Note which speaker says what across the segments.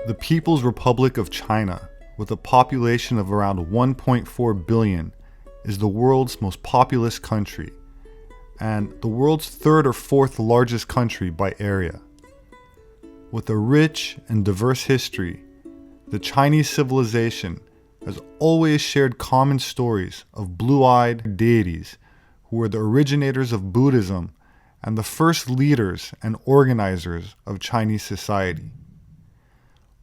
Speaker 1: The People's Republic of China, with a population of around 1.4 billion, is the world's most populous country, and the world's third or fourth largest country by area. With a rich and diverse history, the Chinese civilization has always shared common stories of blue-eyed deities who were the originators of Buddhism and the first leaders and organizers of Chinese society.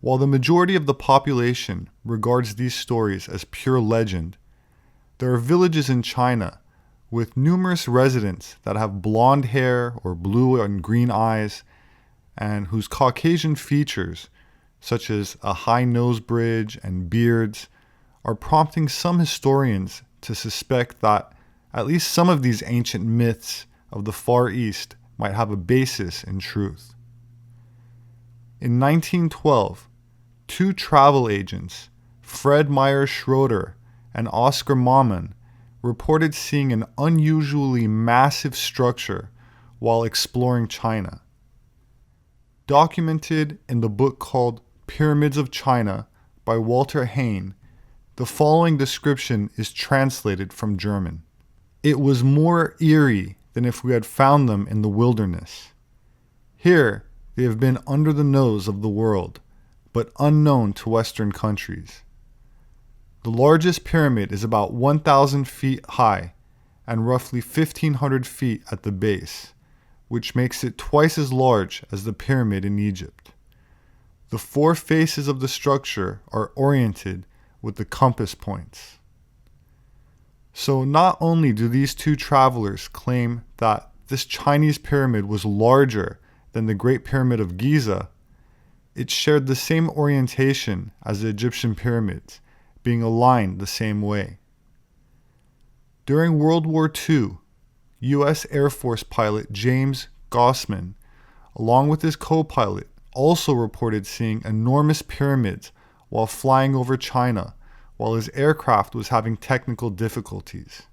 Speaker 1: While the majority of the population regards these stories as pure legend, there are villages in China with numerous residents that have blonde hair or blue and green eyes, and whose Caucasian features, such as a high nose bridge and beards, are prompting some historians to suspect that at least some of these ancient myths of the Far East might have a basis in truth. In 1912, two travel agents, Fred Meyer Schroeder and Oscar Maumann, reported seeing an unusually massive structure while exploring China. Documented in the book called Pyramids of China by Walter Hayne, the following description is translated from German. It was more eerie than if we had found them in the wilderness. Here, they have been under the nose of the world, but unknown to Western countries. The largest pyramid is about 1,000 feet high and roughly 1,500 feet at the base, which makes it twice as large as the pyramid in Egypt. The four faces of the structure are oriented with the compass points. So not only do these two travelers claim that this Chinese pyramid was larger than the Great Pyramid of Giza, it shared the same orientation as the Egyptian pyramids, being aligned the same way. During World War II, U.S. Air Force pilot James Gossman, along with his co-pilot, also reported seeing enormous pyramids while flying over China, while his aircraft was having technical difficulties,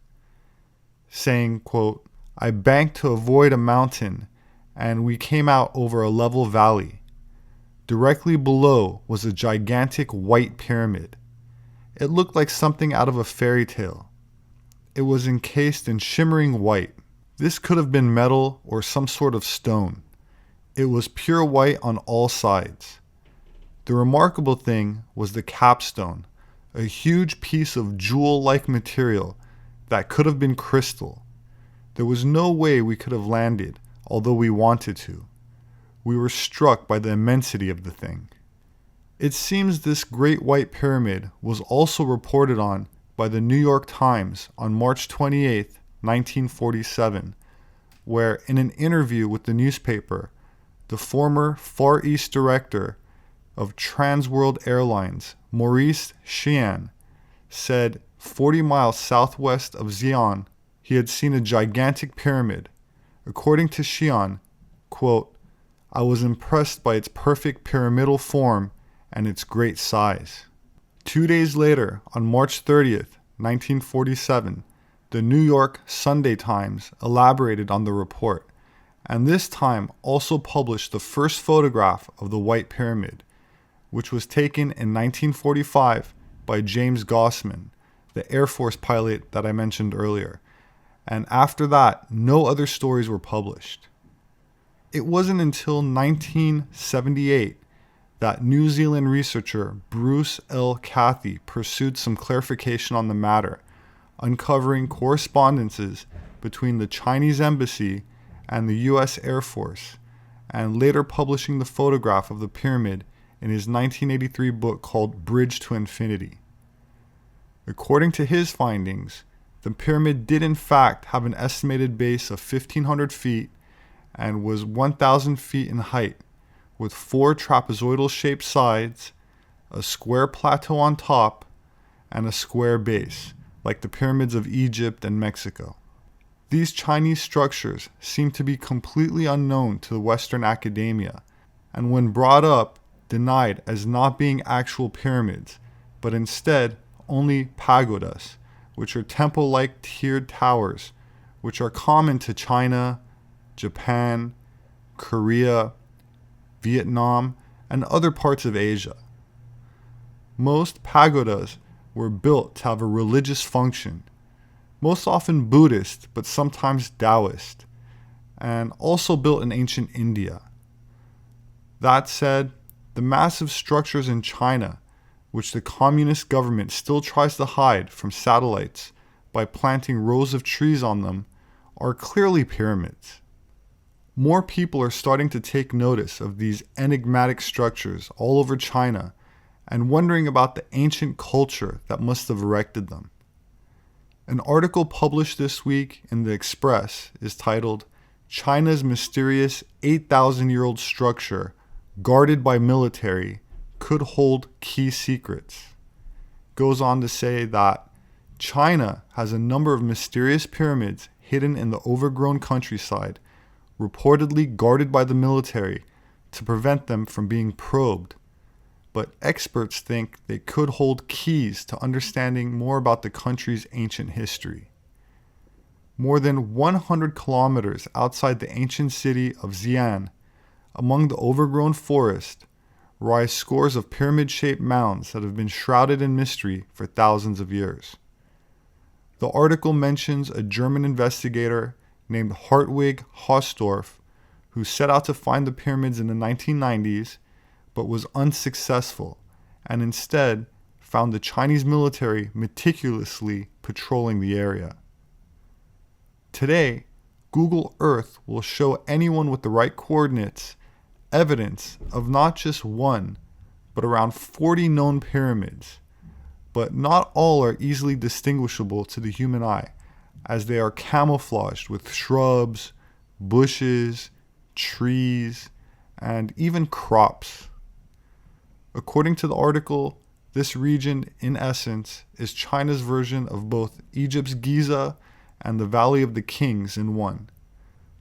Speaker 1: saying, quote, "I banked to avoid a mountain, and we came out over a level valley. Directly below was a gigantic white pyramid. It looked like something out of a fairy tale. It was encased in shimmering white. This could have been metal or some sort of stone. It was pure white on all sides. The remarkable thing was the capstone, a huge piece of jewel-like material that could have been crystal. There was no way we could have landed, although we wanted to. We were struck by the immensity of the thing." It seems this Great White Pyramid was also reported on by the New York Times on March 28, 1947, where in an interview with the newspaper, the former Far East director of Trans World Airlines, Maurice Sheehan, said 40 miles southwest of Xi'an, he had seen a gigantic pyramid. According to Sheehan, quote, "I was impressed by its perfect pyramidal form and its great size." 2 days later, on March 30th, 1947, the New York Sunday Times elaborated on the report, and this time also published the first photograph of the White Pyramid, which was taken in 1945 by James Gossman, the Air Force pilot that I mentioned earlier, and after that, no other stories were published. It wasn't until 1978 that New Zealand researcher Bruce L. Cathy pursued some clarification on the matter, uncovering correspondences between the Chinese embassy and the U.S. Air Force, and later publishing the photograph of the pyramid in his 1983 book called Bridge to Infinity. According to his findings, the pyramid did in fact have an estimated base of 1,500 feet and was 1,000 feet in height, with 4 trapezoidal-shaped sides, a square plateau on top, and a square base, like the pyramids of Egypt and Mexico. These Chinese structures seem to be completely unknown to the Western academia, and when brought up, denied as not being actual pyramids, but instead only pagodas, which are temple-like tiered towers, which are common to China, Japan, Korea, Vietnam, and other parts of Asia. Most pagodas were built to have a religious function, most often Buddhist, but sometimes Taoist, and also built in ancient India. That said, the massive structures in China, which the communist government still tries to hide from satellites by planting rows of trees on them, are clearly pyramids. More people are starting to take notice of these enigmatic structures all over China and wondering about the ancient culture that must have erected them. An article published this week in the Express is titled, "China's Mysterious 8,000-Year-Old Structure, Guarded by Military, Could Hold Key Secrets." Goes on to say that China has a number of mysterious pyramids hidden in the overgrown countryside, reportedly guarded by the military to prevent them from being probed. But experts think they could hold keys to understanding more about the country's ancient history. More than 100 kilometers outside the ancient city of Xi'an, among the overgrown forest, rise scores of pyramid-shaped mounds that have been shrouded in mystery for thousands of years. The article mentions a German investigator named Hartwig Hausdorff, who set out to find the pyramids in the 1990s, but was unsuccessful, and instead found the Chinese military meticulously patrolling the area. Today, Google Earth will show anyone with the right coordinates evidence of not just one, but around 40 known pyramids. But not all are easily distinguishable to the human eye, as they are camouflaged with shrubs, bushes, trees, and even crops. According to the article, this region, in essence, is China's version of both Egypt's Giza and the Valley of the Kings in one,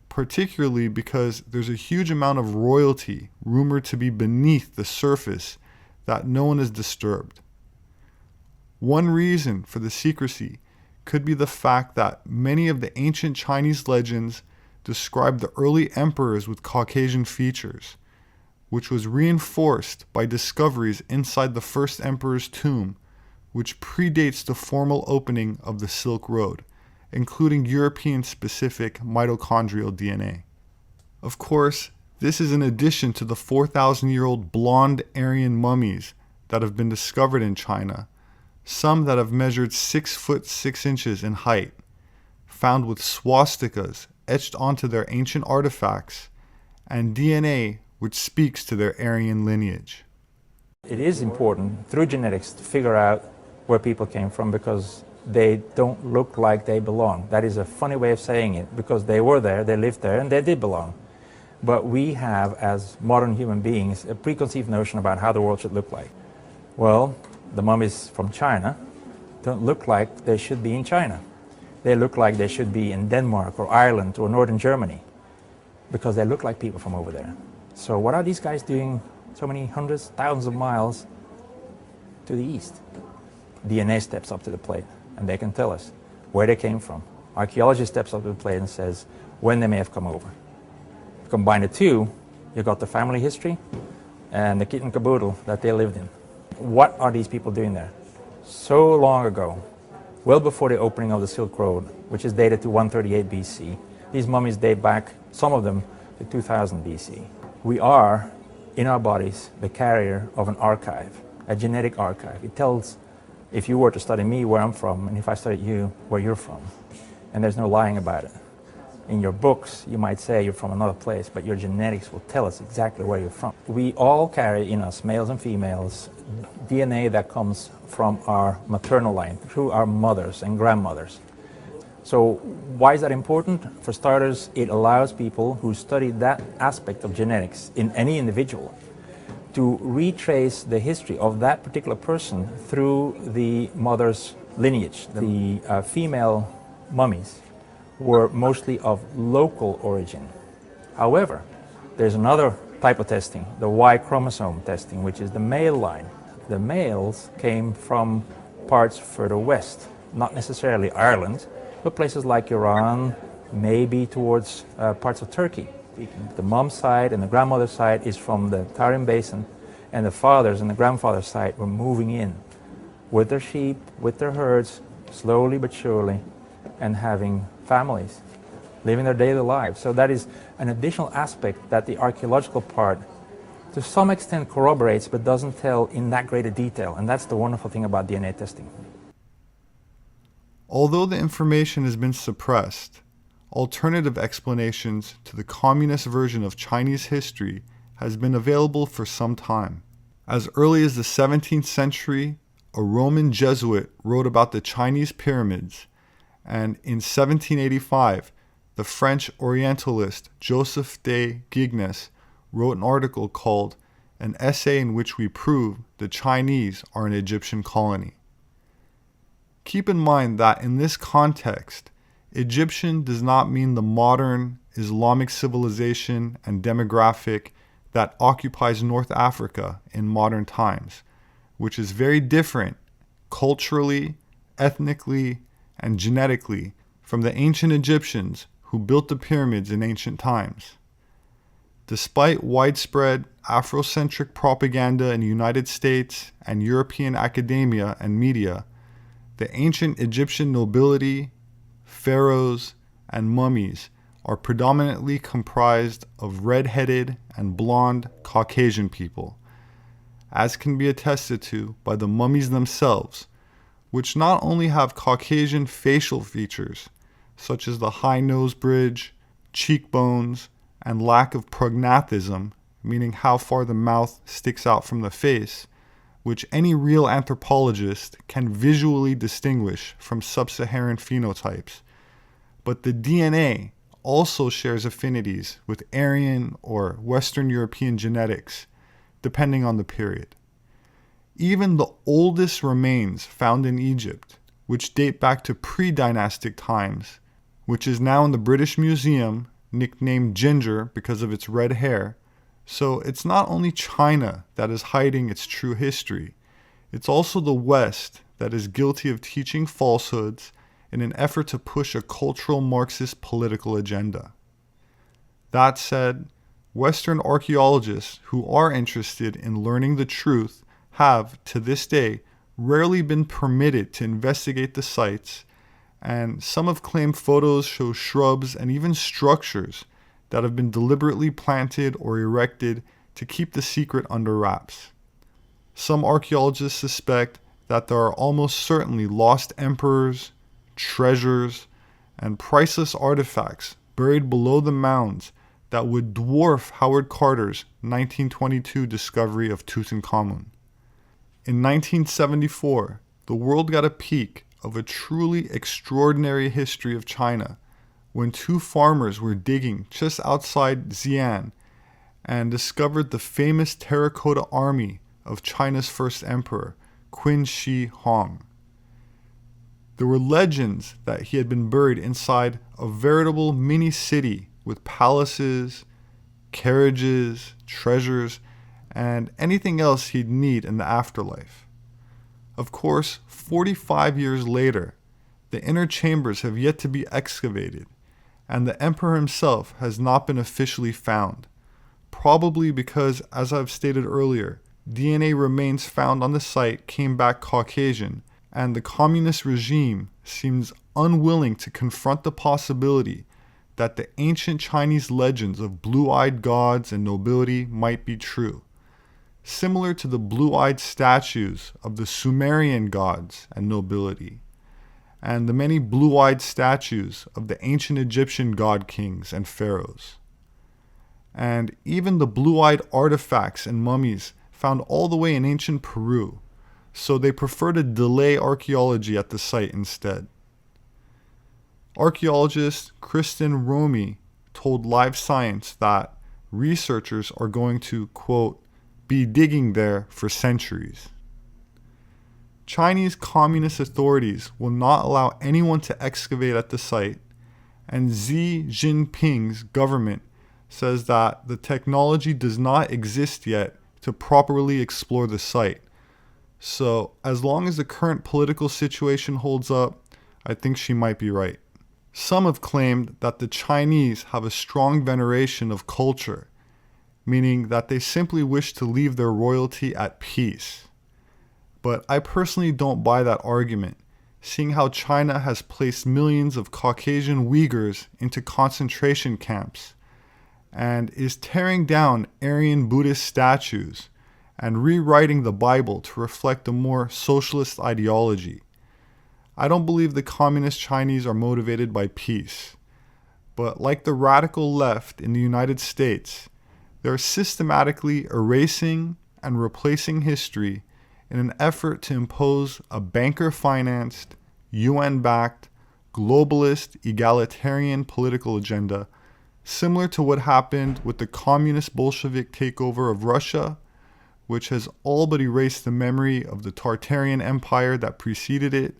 Speaker 1: particularly because there's a huge amount of royalty rumored to be beneath the surface that no one has disturbed. One reason for the secrecy could be the fact that many of the ancient Chinese legends describe the early emperors with Caucasian features, which was reinforced by discoveries inside the first emperor's tomb, which predates the formal opening of the Silk Road, including European-specific mitochondrial DNA. Of course, this is in addition to the 4,000-year-old blonde Aryan mummies that have been discovered in China, some that have measured 6 foot 6 inches in height, found with swastikas etched onto their ancient artifacts, and DNA which speaks to their Aryan lineage.
Speaker 2: It is important through genetics to figure out where people came from, because they don't look like they belong. That is a funny way of saying it, because they were there, they lived there, and they did belong. But we have, as modern human beings, a preconceived notion about how the world should look like. Well, the mummies from China don't look like they should be in China. They look like they should be in Denmark or Ireland or northern Germany, because they look like people from over there. So what are these guys doing so many hundreds, thousands of miles to the east? DNA steps up to the plate, and they can tell us where they came from. Archaeology steps up to the plate and says when they may have come over. Combine the two, you got the family history and the kit and caboodle that they lived in. What are these people doing there? So long ago, well before the opening of the Silk Road, which is dated to 138 BC, these mummies date back, some of them, to 2000 BC. We are, in our bodies, the carrier of an archive, a genetic archive. It tells, if you were to study me, where I'm from, and if I studied you, where you're from. And there's no lying about it. In your books, you might say you're from another place, but your genetics will tell us exactly where you're from. We all carry in us, males and females, DNA that comes from our maternal line, through our mothers and grandmothers. So why is that important? For starters, it allows people who study that aspect of genetics in any individual to retrace the history of that particular person through the mother's lineage. The female mummies were mostly of local origin. However, there's another type of testing, the Y chromosome testing, which is the male line. The males came from parts further west, not necessarily Ireland, but places like Iran, maybe towards parts of Turkey. The mom's side and the grandmother's side is from the Tarim Basin, And the fathers and the grandfathers' side were moving in with their sheep, with their herds, slowly but surely, and having families, living their daily lives. So that is an additional aspect that the archaeological part to some extent corroborates but doesn't tell in that great a detail. And that's the wonderful thing about DNA testing.
Speaker 1: Although the information has been suppressed, alternative explanations to the communist version of Chinese history has been available for some time. As early as the 17th century, a Roman Jesuit wrote about the Chinese pyramids, and in 1785, the French Orientalist Joseph de Gignes wrote an article called An Essay in Which We Prove the Chinese Are an Egyptian Colony. Keep in mind that in this context, Egyptian does not mean the modern Islamic civilization and demographic that occupies North Africa in modern times, which is very different culturally, ethnically, and genetically from the ancient Egyptians who built the pyramids in ancient times. Despite widespread Afrocentric propaganda in the United States and European academia and media, the ancient Egyptian nobility, pharaohs, and mummies are predominantly comprised of red-headed and blonde Caucasian people, as can be attested to by the mummies themselves, which not only have Caucasian facial features, such as the high nose bridge, cheekbones, and lack of prognathism, meaning how far the mouth sticks out from the face, which any real anthropologist can visually distinguish from sub-Saharan phenotypes, but the DNA also shares affinities with Aryan or Western European genetics, depending on the period. Even the oldest remains found in Egypt, which date back to pre-dynastic times, which is now in the British Museum, nicknamed Ginger because of its red hair. So it's not only China that is hiding its true history, it's also the West that is guilty of teaching falsehoods in an effort to push a cultural Marxist political agenda. That said, Western archaeologists who are interested in learning the truth have, to this day, rarely been permitted to investigate the sites, and some have claimed photos show shrubs and even structures that have been deliberately planted or erected to keep the secret under wraps. Some archaeologists suspect that there are almost certainly lost emperors, treasures, and priceless artifacts buried below the mounds that would dwarf Howard Carter's 1922 discovery of Tutankhamun. In 1974, the world got a peek of a truly extraordinary history of China when two farmers were digging just outside Xi'an and discovered the famous terracotta army of China's first emperor, Qin Shi Huang. There were legends that he had been buried inside a veritable mini city with palaces, carriages, treasures, and anything else he'd need in the afterlife. Of course, 45 years later, the inner chambers have yet to be excavated, and the emperor himself has not been officially found, probably because, as I've stated earlier, DNA remains found on the site came back Caucasian, and the communist regime seems unwilling to confront the possibility that the ancient Chinese legends of blue-eyed gods and nobility might be true, similar to the blue-eyed statues of the Sumerian gods and nobility, and the many blue-eyed statues of the ancient Egyptian god kings and pharaohs, and even the blue-eyed artifacts and mummies found all the way in ancient Peru, so they prefer to delay archaeology at the site instead. Archaeologist Kristen Romy told Live Science that researchers are going to, quote, be digging there for centuries. Chinese communist authorities will not allow anyone to excavate at the site, and Xi Jinping's government says that the technology does not exist yet to properly explore the site. So, as long as the current political situation holds up, I think she might be right. Some have claimed that the Chinese have a strong veneration of culture, meaning that they simply wish to leave their royalty at peace. But I personally don't buy that argument, seeing how China has placed millions of Caucasian Uyghurs into concentration camps and is tearing down Aryan Buddhist statues and rewriting the Bible to reflect a more socialist ideology. I don't believe the communist Chinese are motivated by peace, but like the radical left in the United States, they're systematically erasing and replacing history in an effort to impose a banker-financed, UN-backed, globalist, egalitarian political agenda, similar to what happened with the communist Bolshevik takeover of Russia, which has all but erased the memory of the Tartarian Empire that preceded it,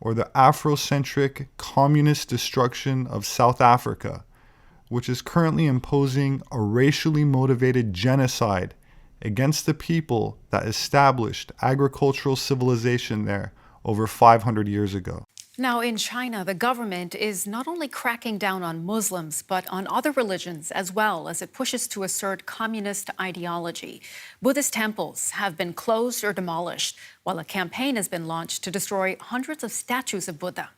Speaker 1: or the Afrocentric communist destruction of South Africa, which is currently imposing a racially motivated genocide against the people that established agricultural civilization there over 500 years ago.
Speaker 3: Now, in China, the government is not only cracking down on Muslims, but on other religions as well as it pushes to assert communist ideology. Buddhist temples have been closed or demolished, while a campaign has been launched to destroy hundreds of statues of Buddha.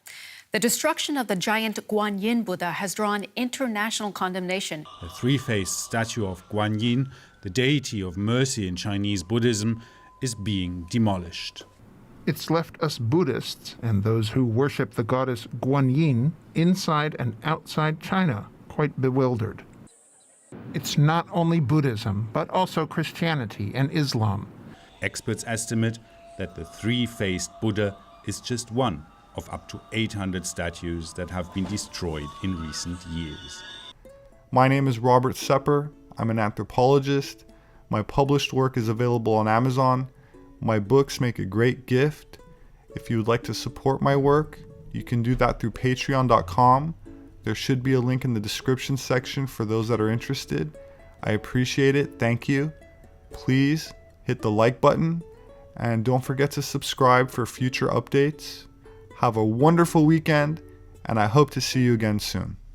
Speaker 3: The destruction of the giant Guanyin Buddha has drawn international condemnation.
Speaker 4: The three-faced statue of Guanyin, the deity of mercy in Chinese Buddhism, is being demolished.
Speaker 5: It's left us Buddhists and those who worship the goddess Guanyin inside and outside China quite bewildered. It's not only Buddhism, but also Christianity and Islam.
Speaker 4: Experts estimate that the three-faced Buddha is just one of up to 800 statues that have been destroyed in recent years.
Speaker 1: My name is Robert Sepehr. I'm an anthropologist. My published work is available on Amazon. My books make a great gift. If you would like to support my work, you can do that through patreon.com. There should be a link in the description section for those that are interested. I appreciate it. Thank you. Please hit the like button and don't forget to subscribe for future updates. Have a wonderful weekend, and I hope to see you again soon.